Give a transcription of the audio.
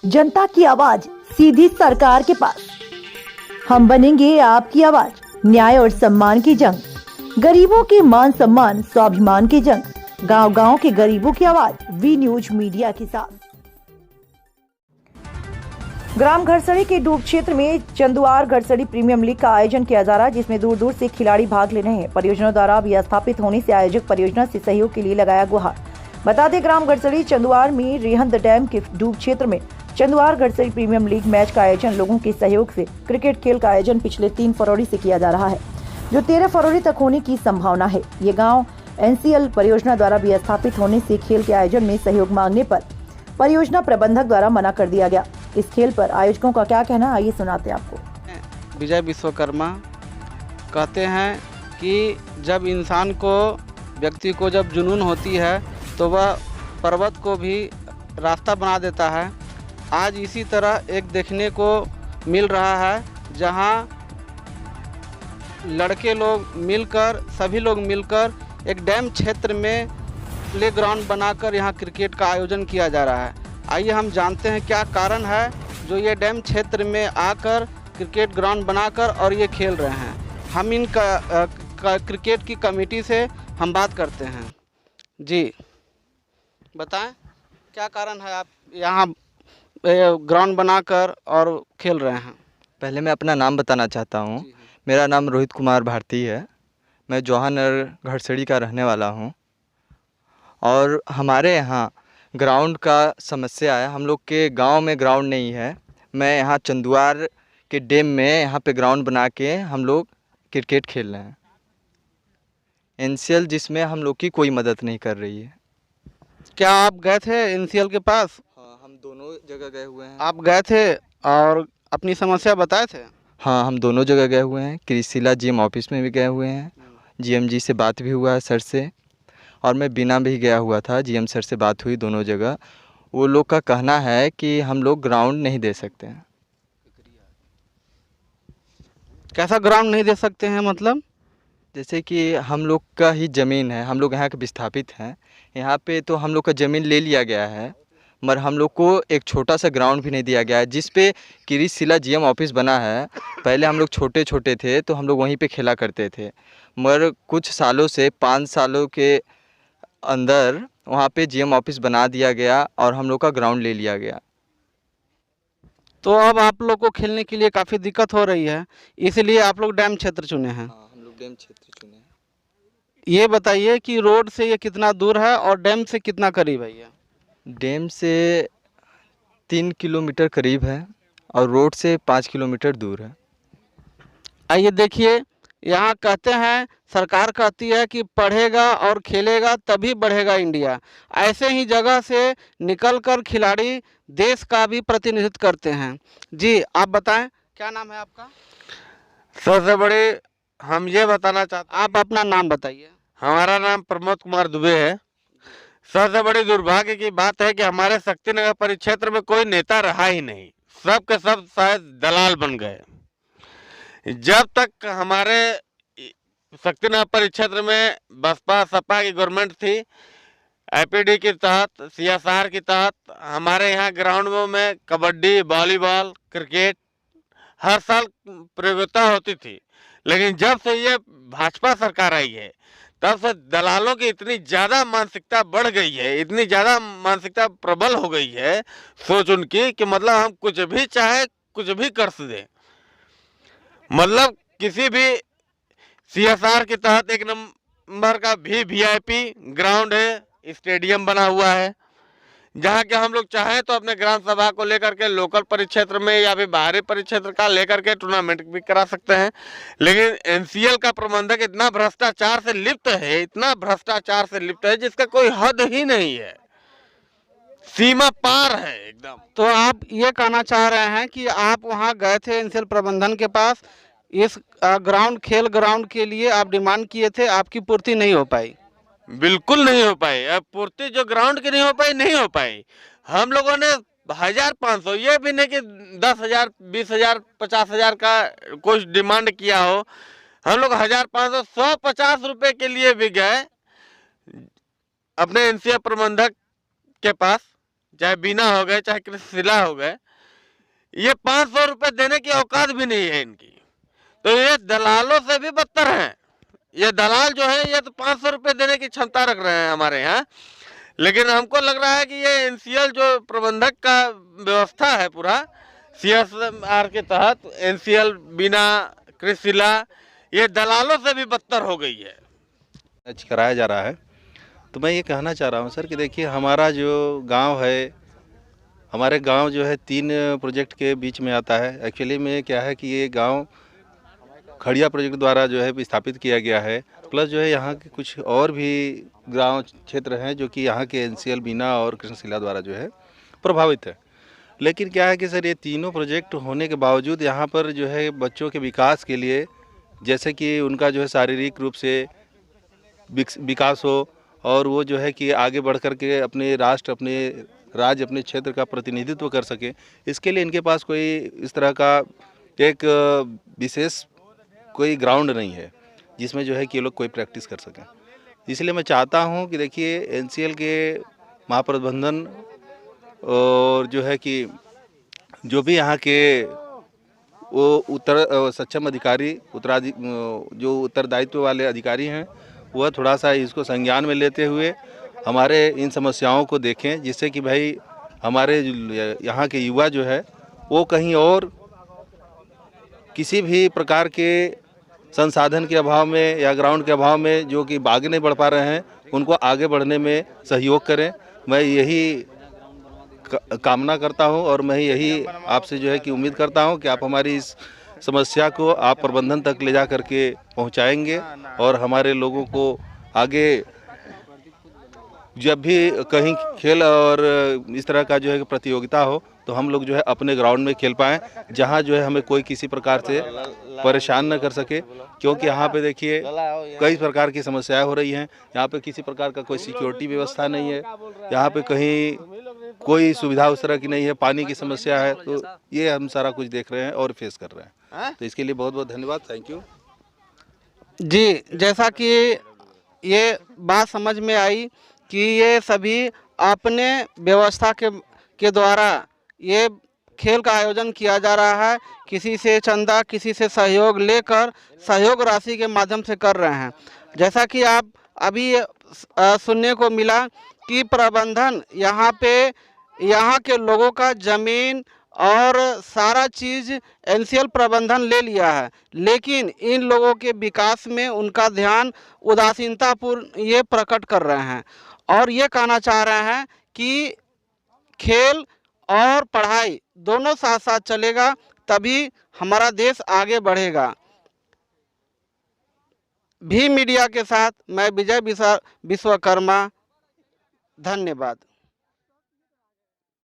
जनता की आवाज सीधी सरकार के पास। हम बनेंगे आपकी आवाज। न्याय और सम्मान की जंग, गरीबों के मान सम्मान स्वाभिमान की जंग। गांव-गांव के गरीबों की आवाज वी न्यूज मीडिया के साथ। ग्राम घरसड़ी के डूब क्षेत्र में चंदुआर घरसड़ी प्रीमियम लीग का आयोजन किया जा रहा है, जिसमें दूर दूर से खिलाड़ी भाग ले रहे हैं। परियोजना द्वारा भी स्थापित होने से आयोजक परियोजना से सहयोग के लिए लगाया गुहार। बता दें, ग्राम घरसड़ी चंदुआर में रेहंद डैम के डूब क्षेत्र में चंदुआर घरसड़ी प्रीमियम लीग मैच का आयोजन लोगों के सहयोग से क्रिकेट खेल का आयोजन पिछले 3 फरवरी से किया जा रहा है, जो 13 फरवरी तक होने की संभावना है। ये गाँव NCL परियोजना द्वारा भी स्थापित होने से खेल के आयोजन में सहयोग मांगने पर परियोजना प्रबंधक द्वारा मना कर दिया गया। इस खेल पर आयोजकों का क्या कहना, आइए सुनाते हैं आपको। विजय विश्वकर्मा कहते हैं कि जब इंसान को, व्यक्ति को जब जुनून होती है तो वह पर्वत को भी रास्ता बना देता है। आज इसी तरह एक देखने को मिल रहा है, जहां लड़के लोग मिलकर, सभी लोग मिलकर एक डैम क्षेत्र में प्ले ग्राउंड बनाकर यहां क्रिकेट का आयोजन किया जा रहा है। आइए हम जानते हैं क्या कारण है जो ये डैम क्षेत्र में आकर क्रिकेट ग्राउंड बनाकर और ये खेल रहे हैं। हम इन क्रिकेट की कमेटी से हम बात करते हैं। जी बताएं, क्या कारण है आप यहाँ ग्राउंड बनाकर और खेल रहे हैं? पहले मैं अपना नाम बताना चाहता हूँ। मेरा नाम रोहित कुमार भारती है। मैं जौहानगर घरसड़ी का रहने वाला हूँ और हमारे यहाँ ग्राउंड का समस्या है। हम लोग के गांव में ग्राउंड नहीं है। मैं यहाँ चंदुआर के डैम में यहाँ पे ग्राउंड बना के हम लोग क्रिकेट खेल रहे हैं। NCL जिसमें हम लोग की कोई मदद नहीं कर रही है। क्या आप गए थे NCL के पास? हाँ, हम दोनों जगह गए हुए हैं। आप गए थे और अपनी समस्या बताए थे? हाँ, हम दोनों जगह गए हुए हैं। कृषिला GM ऑफिस में भी गए हुए हैं। GM जी से बात भी हुआ है सर से, और मैं बिना भी गया हुआ था। GM सर से बात हुई दोनों जगह। वो लोग का कहना है कि हम लोग ग्राउंड नहीं दे सकते हैं। कैसा ग्राउंड नहीं दे सकते हैं मतलब? जैसे कि हम लोग का ही ज़मीन है, हम लोग यहाँ के विस्थापित हैं। यहाँ पे तो हम लोग का ज़मीन ले लिया गया है, मगर हम लोग को एक छोटा सा ग्राउंड भी नहीं दिया गया है, जिस पे कृषिला GM ऑफिस बना है। पहले हम लोग छोटे छोटे थे तो हम लोग वहीं पे खेला करते थे, मगर कुछ सालों से 5 सालों के अंदर वहाँ पे GM ऑफिस बना दिया गया और हम लोग का ग्राउंड ले लिया गया। तो अब आप लोग को खेलने के लिए काफ़ी दिक्कत हो रही है, इसलिए आप लोग डैम क्षेत्र चुने हैं। हाँ, हम लोग डैम क्षेत्र चुने हैं। ये बताइए कि रोड से ये कितना दूर है और डैम से कितना करीब है ये? डैम से 3 किलोमीटर करीब है और रोड से 5 किलोमीटर दूर है। आइए देखिए, यहाँ कहते हैं, सरकार कहती है कि पढ़ेगा और खेलेगा तभी बढ़ेगा इंडिया। ऐसे ही जगह से निकलकर खिलाड़ी देश का भी प्रतिनिधित्व करते हैं। जी आप बताएं, क्या नाम है आपका? सबसे बड़े हम ये बताना चाहते हैं, आप अपना नाम बताइए। हमारा नाम प्रमोद कुमार दुबे है। सबसे बड़ी दुर्भाग्य की बात है कि हमारे शक्तिनगर परिक्षेत्र में कोई नेता रहा ही नहीं। सब के सब शायद दलाल बन गए। जब तक हमारे शक्तिनगर परिक्षेत्र में बसपा सपा की गवर्नमेंट थी, IPD के तहत, CSR के तहत हमारे यहाँ ग्राउंडों में कबड्डी, वॉलीबॉल, क्रिकेट हर साल प्रतियोगिता होती थी। लेकिन जब से ये भाजपा सरकार आई है, तब से दलालों की इतनी ज़्यादा मानसिकता बढ़ गई है, इतनी ज़्यादा मानसिकता प्रबल हो गई है सोच उनकी, कि मतलब हम कुछ भी चाहे कुछ भी कर दें। मतलब किसी भी CSR के तहत 1 नंबर का भी VIP ग्राउंड है, स्टेडियम बना हुआ है, जहाँ के हम लोग चाहें तो अपने ग्राम सभा को लेकर के लोकल परिक्षेत्र में या फिर बाहरी परिक्षेत्र का लेकर के टूर्नामेंट भी करा सकते हैं। लेकिन NCL का प्रबंधक इतना भ्रष्टाचार से लिप्त है, इतना भ्रष्टाचार से लिप्त है, जिसका कोई हद ही नहीं है, सीमा पार है एकदम। तो आप ये कहना चाह रहे हैं कि आप वहाँ गए थे NCL प्रबंधन के पास, इस खेल ग्राउंड के लिए आप डिमांड किए थे, आपकी पूर्ति नहीं हो पाई? बिल्कुल नहीं हो पाई। अब पूर्ति जो ग्राउंड की नहीं हो पाई, नहीं हो पाई। हम लोगों ने 1500, ये भी नहीं कि 10,000, 20,000, 50,000 का कुछ डिमांड किया हो। हम लोग 1500, 150 रुपये के लिए भी गए अपने NCL प्रबंधक के पास, चाहे बीना हो गए, चाहे कृषिशिला हो गए, ये 500 रुपये देने की औकात भी नहीं है इनकी। तो ये दलालों से भी बदतर हैं। ये दलाल जो है ये तो 500 रुपये देने की क्षमता रख रहे हैं हमारे यहाँ। लेकिन हमको लग रहा है कि ये एनसीएल जो प्रबंधक का व्यवस्था है पूरा सीएसआर के तहत, एनसीएल बीना कृषिशिला, ये दलालों से भी बदतर हो गई है। कराया जा रहा है। तो मैं ये कहना चाह रहा हूँ सर कि देखिए हमारा जो गांव है, हमारे गांव जो है 3 प्रोजेक्ट के बीच में आता है। एक्चुअली में क्या है कि ये गांव खड़िया प्रोजेक्ट द्वारा जो है स्थापित किया गया है, प्लस जो है यहाँ के कुछ और भी गांव क्षेत्र हैं जो कि यहाँ के एनसीएल बीना और कृष्णशिला द्वारा जो है प्रभावित है। लेकिन क्या है कि सर ये तीनों प्रोजेक्ट होने के बावजूद यहाँ पर जो है बच्चों के विकास के लिए, जैसे कि उनका जो है शारीरिक रूप से विकास हो और वो जो है कि आगे बढ़ कर के अपने राष्ट्र, अपने राज्य, अपने क्षेत्र का प्रतिनिधित्व कर सके, इसके लिए इनके पास कोई इस तरह का एक विशेष कोई ग्राउंड नहीं है जिसमें जो है कि ये लोग कोई प्रैक्टिस कर सकें। इसलिए मैं चाहता हूं कि देखिए एनसीएल के महाप्रबंधन और जो है कि जो भी यहाँ के वो सक्षम अधिकारी, जो उत्तरदायित्व वाले अधिकारी हैं, वह थोड़ा सा इसको संज्ञान में लेते हुए हमारे इन समस्याओं को देखें, जिससे कि भाई हमारे यहाँ के युवा जो है वो कहीं और किसी भी प्रकार के संसाधन के अभाव में या ग्राउंड के अभाव में जो कि आगे नहीं बढ़ पा रहे हैं, उनको आगे बढ़ने में सहयोग करें। मैं यही कामना करता हूं और मैं यही आपसे जो है कि उम्मीद करता हूं कि आप हमारी इस समस्या को आप प्रबंधन तक ले जा करके पहुंचाएंगे और हमारे लोगों को आगे जब भी कहीं खेल और इस तरह का जो है प्रतियोगिता हो तो हम लोग जो है अपने ग्राउंड में खेल पाएँ, जहां जो है हमें कोई किसी प्रकार से परेशान न कर सके। क्योंकि यहाँ पे देखिए कई प्रकार की समस्याएं हो रही हैं। यहाँ पे किसी प्रकार का कोई सिक्योरिटी व्यवस्था नहीं है, यहाँ पे कहीं कोई सुविधा उस तरह की नहीं है, पानी की समस्या है। तो ये हम सारा कुछ देख रहे हैं और फेस कर रहे हैं। तो इसके लिए बहुत बहुत धन्यवाद, थैंक यू जी। जैसा कि ये बात समझ में आई कि ये सभी अपने व्यवस्था के द्वारा ये खेल का आयोजन किया जा रहा है, किसी से चंदा, किसी से सहयोग लेकर सहयोग राशि के माध्यम से कर रहे हैं। जैसा कि आप अभी सुनने को मिला कि प्रबंधन यहाँ के लोगों का ज़मीन और सारा चीज़ एनसीएल प्रबंधन ले लिया है, लेकिन इन लोगों के विकास में उनका ध्यान उदासीनतापूर्ण ये प्रकट कर रहे हैं और ये कहना चाह रहे हैं कि खेल और पढ़ाई दोनों साथ साथ चलेगा, तभी हमारा देश आगे बढ़ेगा। भी मीडिया के साथ मैं विजय विश्वकर्मा, धन्यवाद।